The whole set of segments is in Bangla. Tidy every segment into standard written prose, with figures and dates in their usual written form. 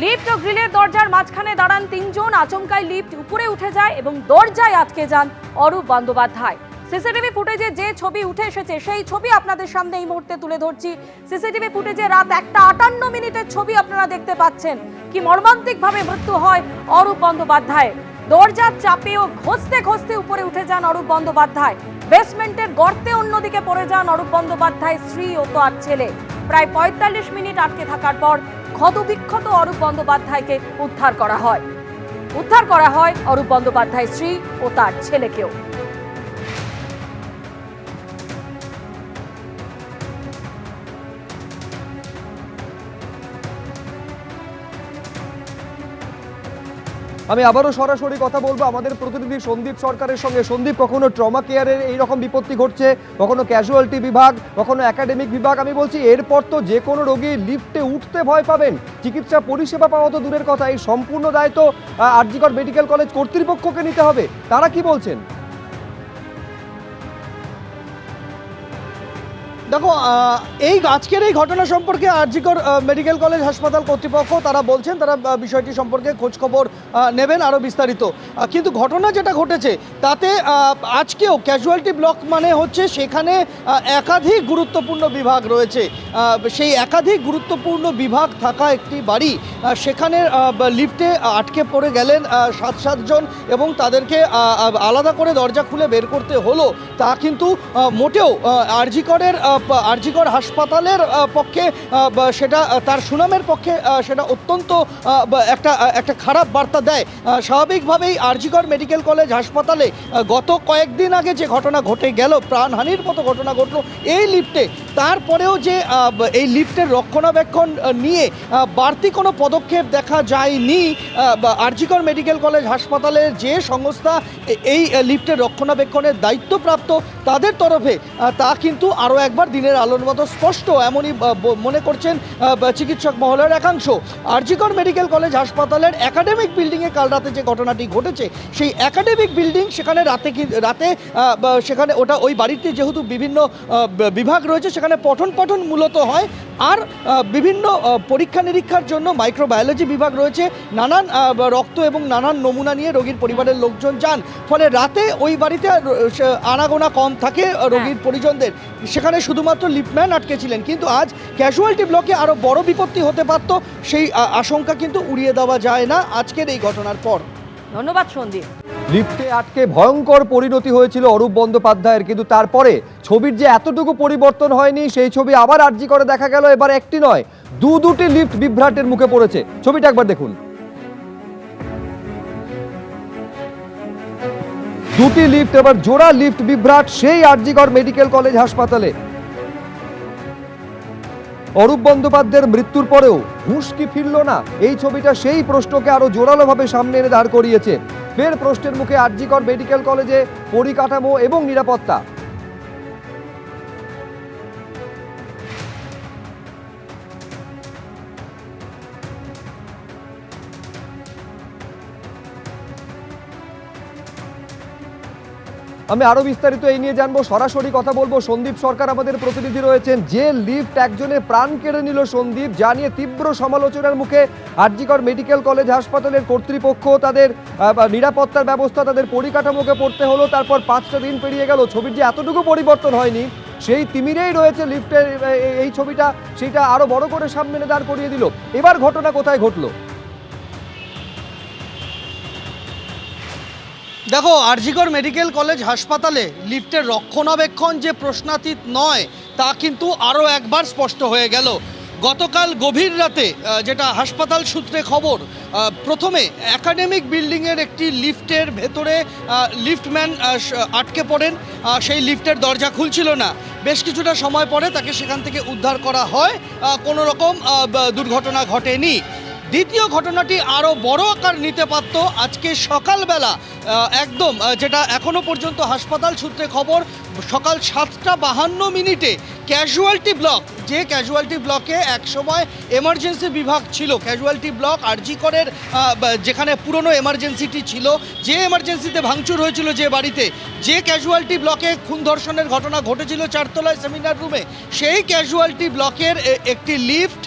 লিফট ও গ্রিলের দরজার মাঝখানে দাঁড়ান তিনজন। আচমকাই লিফট উপরে উঠে যায় এবং দরজায় আটকে যান অরূপ বন্দ্যোপাধ্যায়। সিসিটিভি ফুটেজে যে ছবি উঠে এসেছে সেই ছবি আপনাদের সামনে এই মুহূর্তে তুলে ধরছি। সিসিটিভি ফুটেজে রাত 1:58 ছবি আপনারা দেখতে পাচ্ছেন। কি মর্মান্তিকভাবে মৃত্যু হয় অরূপ বন্দ্যোপাধ্যায়। দরজার চাপে ও ঘষতে ঘষতে উপরে উঠে যান অরূপ বন্দ্যোপাধ্যায়। বেসমেন্টের গর্তে অন্যদিকে পড়ে যান অরূপ বন্দ্যোপাধ্যায় স্ত্রী ও তার ছেলে। প্রায় 45 মিনিট আটকে থাকার পর ক্ষতবিক্ষত অরূপ বন্দ্যোপাধ্যায়কে উদ্ধার করা হয় অরূপ বন্দ্যোপাধ্যায় স্ত্রী ও তার ছেলেকেও। আমি আবারও সরাসরি কথা বলবো আমাদের প্রতিনিধি সন্দীপ সরকারের সঙ্গে। সন্দীপ, কখনো ট্রমা কেয়ারের এইরকম বিপত্তি ঘটছে, কখনো ক্যাজুয়ালিটি বিভাগ, কখনো একাডেমিক বিভাগ। আমি বলছি এরপর তো যে কোনো রোগী লিফটে উঠতে ভয় পাবেন, চিকিৎসা পরিষেবা পাওয়া তো দূরের কথা, এই সম্পূর্ণ দায়িত্ব আর.জি. কর মেডিকেল কলেজ কর্তৃপক্ষকে নিতে হবে। তারা কি বলছেন? দেখো, আজকের এই ঘটনা সম্পর্কে আর.জি. কর মেডিকেল কলেজ হাসপাতাল কর্তৃপক্ষ তারা বলছেন তারা বিষয়টি সম্পর্কে খোঁজখবর নেবেন আরও বিস্তারিত। কিন্তু ঘটনা যেটা ঘটেছে তাতে আজকেও ক্যাজুয়ালিটি ব্লক মানে হচ্ছে সেখানে একাধিক গুরুত্বপূর্ণ বিভাগ রয়েছে। সেই একাধিক গুরুত্বপূর্ণ বিভাগ থাকা একটি বাড়ি, সেখানে লিফটে আটকে পড়ে গেলেন 7 জন এবং তাদেরকে আলাদা করে দরজা খুলে বের করতে হলো। তা কিন্তু মোটেও আর.জি. কর হাসপাতালের পক্ষে সেটা তার সুনামের পক্ষে সেটা অত্যন্ত একটা খারাপ বার্তা দেয়। স্বাভাবিকভাবেই আর.জি. কর মেডিকেল কলেজ হাসপাতালে গত কয়েকদিন আগে যে ঘটনা ঘটে গেল, প্রাণহানির মতো ঘটনা ঘটল এই লিফটে, তারপরেও যে এই লিফটের রক্ষণাবেক্ষণ নিয়ে বাড়তি কোনো পদক্ষেপ দেখা যায়নি। আর.জি. কর মেডিকেল কলেজ হাসপাতালের যে সংস্থা এই লিফটের রক্ষণাবেক্ষণের দায়িত্বপ্রাপ্ত তাদের তরফে তা কিন্তু আরও একবার দিনের আলোর মতো স্পষ্ট, এমনই মনে করছেন চিকিৎসক মহলের একাংশ। আর.জি. কর মেডিকেল কলেজ হাসপাতালের একাডেমিক বিল্ডিংয়ে কাল রাতে যে ঘটনাটি ঘটেছে, সেই একাডেমিক বিল্ডিং সেখানে রাতে সেখানে ওই বাড়িতে যেহেতু বিভিন্ন বিভাগ রয়েছে, সেখানে পঠন মূলত হয়। আর বিভিন্ন পরীক্ষা নিরীক্ষার জন্য মাইক্রোবায়োলজি বিভাগ রয়েছে। নানান রক্ত এবং নানান নমুনা নিয়ে রোগীর পরিবারের লোকজন যান। ফলে রাতে ওই বাড়িতে আনাগোনা কম থাকে রোগীর পরিজনদের। সেখানে শুধুমাত্র লিফটম্যান আটকে ছিলেন। কিন্তু আজ ক্যাজুয়ালিটি ব্লকে আরও বড় বিপত্তি হতে পারত, সেই আশঙ্কা কিন্তু উড়িয়ে দেওয়া যায় না আজকের এই ঘটনার পর। ধন্যবাদ সন্দীপ। লিফটে আটকে ভয়ঙ্কর পরিণতি হয়েছিল অরূপ বন্দ্যোপাধ্যায়ের, কিন্তু তারপরে ছবির যে এতটুকু পরিবর্তন হয়নি সেই ছবি আবার আর.জি. করে দেখা গেল। এবার একটি নয়, দুটি লিফট বিভ্রাটের মুখে পড়েছে। ছবিটা একবার দেখুন। দুটি লিফট, এবার জোড়া লিফট বিভ্রাট সেই আর.জি. কর মেডিকেল কলেজ হাসপাতালে। অরূপ বন্দ্যোপাধ্যায়ের মৃত্যুর পরেও হুঁশ কি ফিরল না? এই ছবিটা সেই প্রশ্নকে আরো জোরালোভাবে সামনে এনে দাঁড় করিয়েছে। ফের প্রশ্নের মুখে আর.জি. কর মেডিকেল কলেজে পরিকাঠামো এবং নিরাপত্তা। আমি আরো বিস্তারিত এই নিয়ে জানবো, সরাসরি কথা বলবো। সন্দীপ সরকার আমাদের প্রতিনিধি রয়েছেন। যে লিফট একজনের প্রাণ কেড়ে নিল সন্দীপ, যা নিয়ে তীব্র সমালোচনার মুখে আর.জি. কর মেডিকেল কলেজ হাসপাতালের কর্তৃপক্ষ, তাদের নিরাপত্তার ব্যবস্থা, তাদের পরিকাঠামোকে পড়তে হলো। তারপর 5টা দিন পেরিয়ে গেল, ছবির যে এতটুকু পরিবর্তন হয়নি সেই তিমিরেই রয়েছে লিফটের এই ছবিটা, সেটা আরো বড় করে সামনে এনে দাঁড় করিয়ে দিল। এবার ঘটনা কোথায় ঘটলো? দেখো, আর.জি. কর মেডিকেল কলেজ হাসপাতালে লিফটের রক্ষণাবেক্ষণ যে প্রশ্নাতীত নয় তা কিন্তু আরও একবার স্পষ্ট হয়ে গেল। গতকাল গভীর রাতে যেটা হাসপাতাল সূত্রে খবর, প্রথমে একাডেমিক বিল্ডিংয়ের একটি লিফটের ভেতরে লিফটম্যান আটকে পড়েন। সেই লিফটের দরজা খুলছিল না। বেশ কিছুটা সময় পরে তাকে সেখান থেকে উদ্ধার করা হয়, কোনো রকম দুর্ঘটনা ঘটেনি। দ্বিতীয় ঘটনাটি আরও বড় আকার নিতে পারত আজকে সকালবেলা, একদম যেটা এখনও পর্যন্ত হাসপাতাল সূত্রে খবর, সকাল 7:52 ক্যাজুয়ালিটি ব্লক, যে ক্যাজুয়ালিটি ব্লকে একসময় এমার্জেন্সি বিভাগ ছিল, ক্যাজুয়ালিটি ব্লক আরজি করের যেখানে পুরনো এমার্জেন্সিটি ছিল, যে এমার্জেন্সিতে ভাঙচুর হয়েছিল যে বাড়িতে, যে ক্যাজুয়ালিটি ব্লকে খুন ধর্ষণের ঘটনা ঘটেছিল 4 তলায় সেমিনার রুমে, সেই ক্যাজুয়ালিটি ব্লকের একটি লিফট,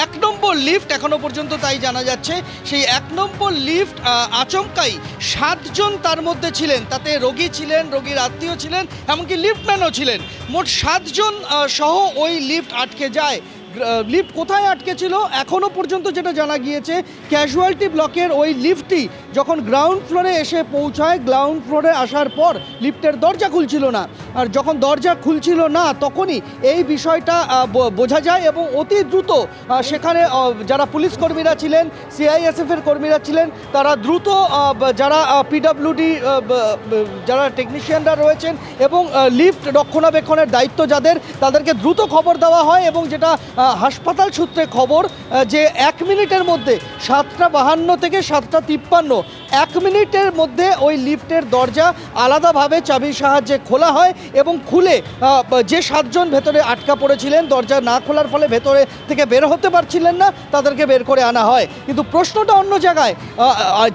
1 নম্বর লিফট এখনো পর্যন্ত তাই জানা যাচ্ছে, সেই 1 নম্বর লিফট আচমকাই 7 জন তার মধ্যে ছিলেন, তাতে রোগী ছিলেন, রোগীর আত্মীয় ছিলেন, এমনকি লিফটম্যানও ছিলেন, মোট 7 জন সহ ওই লিফট আটকে যায়। লিফট কোথায় আটকে ছিল এখনও পর্যন্ত যেটা জানা গিয়েছে, ক্যাজুয়ালিটি ব্লকের ওই লিফটটি যখন গ্রাউন্ড ফ্লোরে এসে পৌঁছায়, গ্রাউন্ড ফ্লোরে আসার পর লিফটের দরজা খুলছিল না, আর যখন দরজা খুলছিল না তখনই এই বিষয়টা বোঝা যায় এবং অতি দ্রুত সেখানে যারা পুলিশ কর্মীরা ছিলেন, সিআইএসএফের কর্মীরা ছিলেন, তারা দ্রুত যারা পিডব্লিউডি যারা টেকনিশিয়ানরা রয়েছেন এবং লিফট রক্ষণাবেক্ষণের দায়িত্ব যাদের, তাদেরকে দ্রুত খবর দেওয়া হয় এবং যেটা হাসপাতাল সূত্রে খবর যে 1 মিনিটের মধ্যে 7:52 থেকে 7:53 1 মিনিটের মধ্যে ওই লিফটের দরজা আলাদাভাবে চাবির সাহায্যে খোলা হয় এবং খুলে যে 7 জন ভেতরে আটকা পড়েছিলেন, দরজা না খোলার ফলে ভেতরে থেকে বের হতে পারছিলেন না, তাদেরকে বের করে আনা হয়। কিন্তু প্রশ্নটা অন্য জায়গায়,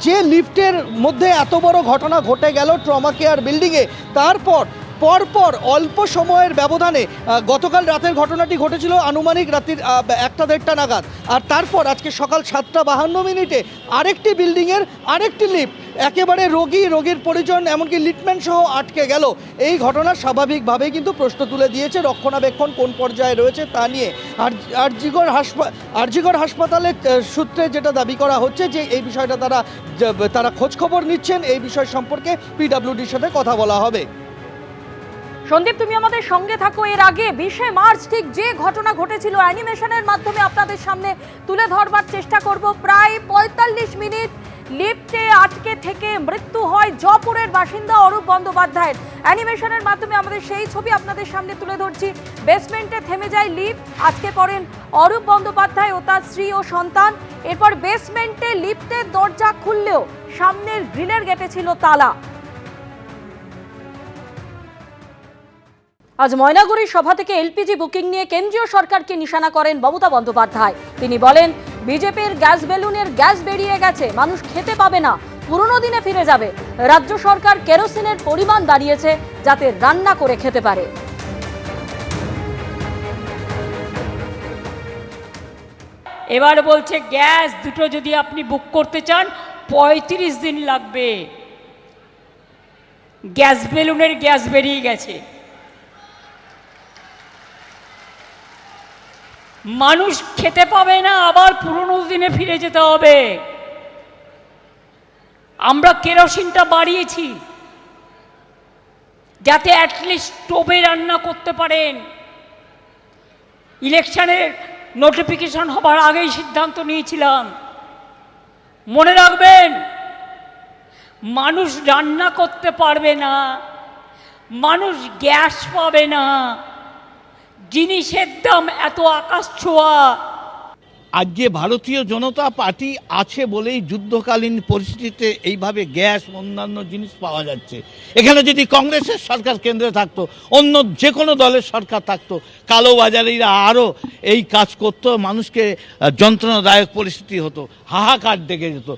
যে লিফটের মধ্যে এত বড় ঘটনা ঘটে গেল ট্রমা কেয়ার বিল্ডিংয়ে, তারপর পরপর অল্প সময়ের ব্যবধানে গতকাল রাতের ঘটনাটি ঘটেছিল আনুমানিক রাত্রির 1টা-1:30 নাগাদ, আর তারপর আজকে সকাল 7:52 আরেকটি বিল্ডিংয়ের আরেকটি লিফট একেবারে রোগীর পরিজন এমনকি লিফটম্যান সহ আটকে গেল। এই ঘটনা স্বাভাবিকভাবেই কিন্তু প্রশ্ন তুলে দিয়েছে রক্ষণাবেক্ষণ কোন পর্যায়ে রয়েছে তা নিয়ে। আরজিকর হাসপাতালের সূত্রে যেটা দাবি করা হচ্ছে যে এই বিষয়টা তারা খোঁজখবর নিচ্ছেন, এই বিষয় সম্পর্কে পিডব্লিউডির সাথে কথা বলা হবে। সন্দীপ, তুমি আমাদের সঙ্গে থাকো। এর আগে 20শে মার্চ ঠিক যে ঘটনা ঘটেছিল অ্যানিমেশনের মাধ্যমে আপনাদের সামনে তুলে ধরবার চেষ্টা করব। প্রায় 45 মিনিট লিফটে আটকে থেকে মৃত্যু হয় জয়পুরের বাসিন্দা অরূপ বন্দ্যোপাধ্যায়ের। অ্যানিমেশনের মাধ্যমে আমাদের সেই ছবি আপনাদের সামনে তুলে ধরছি। বেসমেন্টে থেমে যায় লিফট, আটকে পড়েন অরূপ বন্দ্যোপাধ্যায় ও তার স্ত্রী ও সন্তান। এরপর বেসমেন্টে লিফটের দরজা খুললেও সামনের গ্রিলের গেটে ছিল তালা। আজ ময়নাগুড়ি সভা থেকে এলপিজি বুকিং নিয়ে কেন্দ্রীয় সরকারকে নিশানা করেন মমতা বন্দ্যোপাধ্যায়। তিনি বলেন, বিজেপির গ্যাস বেলুনের গ্যাস বেরিয়ে গেছে, মানুষ খেতে পাবে না, পুরনো দিনে ফিরে যাবে। রাজ্য সরকার কেরোসিনের পরিমাণ বাড়িয়েছে যাতে রান্না করে খেতে পারে। এবার বলছে গ্যাস দুটো যদি আপনি বুক করতে চান 35 দিন লাগবে। গ্যাস বেলুনের গ্যাস বেরিয়ে গেছে, মানুষ খেতে পাবে না, আবার পুরনো দিনে ফিরে যেতে হবে। আমরা কেরোসিনটা বাড়িয়েছি যাতে অ্যাটলিস্ট স্টোভে রান্না করতে পারেন। ইলেকশনের নোটিফিকেশন হবার আগেই সিদ্ধান্ত নিয়েছিলাম। মনে রাখবেন, মানুষ রান্না করতে পারবে না, মানুষ গ্যাস পাবে না, জিনিসের দাম এত আকাশ ছোঁয়া। আজকে ভারতীয় জনতা পার্টি আছে বলেই যুদ্ধকালীন পরিস্থিতিতে এইভাবে গ্যাস অন্যান্য জিনিস পাওয়া যাচ্ছে। এখানে যদি কংগ্রেসের সরকার কেন্দ্রে থাকতো, অন্য যে কোনো দলের সরকার থাকতো, কালোবাজারিরা আরও এই কাজ করতো, মানুষকে যন্ত্রণাদায়ক পরিস্থিতি হতো, হাহাকার ডেকে যেত।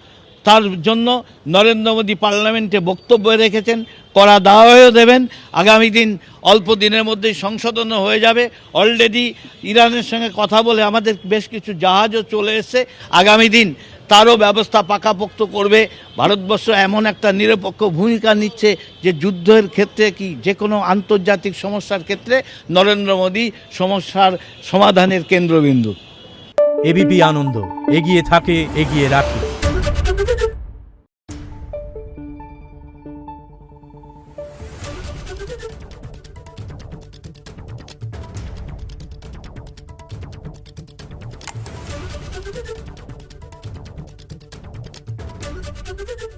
তার জন্য নরেন্দ্র মোদী পার্লামেন্টে বক্তব্য রেখেছেন, করা দাওয়াও দেবেন। আগামী দিন অল্প দিনের মধ্যেই সংশোধনও হয়ে যাবে। অলরেডি ইরানের সঙ্গে কথা বলে আমাদের বেশ কিছু জাহাজও চলে এসেছে। আগামী দিন তারও ব্যবস্থা পাকাপোক্ত করবে। ভারতবর্ষ এমন একটা নিরপেক্ষ ভূমিকা নিচ্ছে যে যুদ্ধের ক্ষেত্রে কি যে কোনো আন্তর্জাতিক সমস্যার ক্ষেত্রে নরেন্দ্র মোদী সমস্যার সমাধানের কেন্দ্রবিন্দু। এবিপি আনন্দ, এগিয়ে থাকে, এগিয়ে রাখে। Thank you.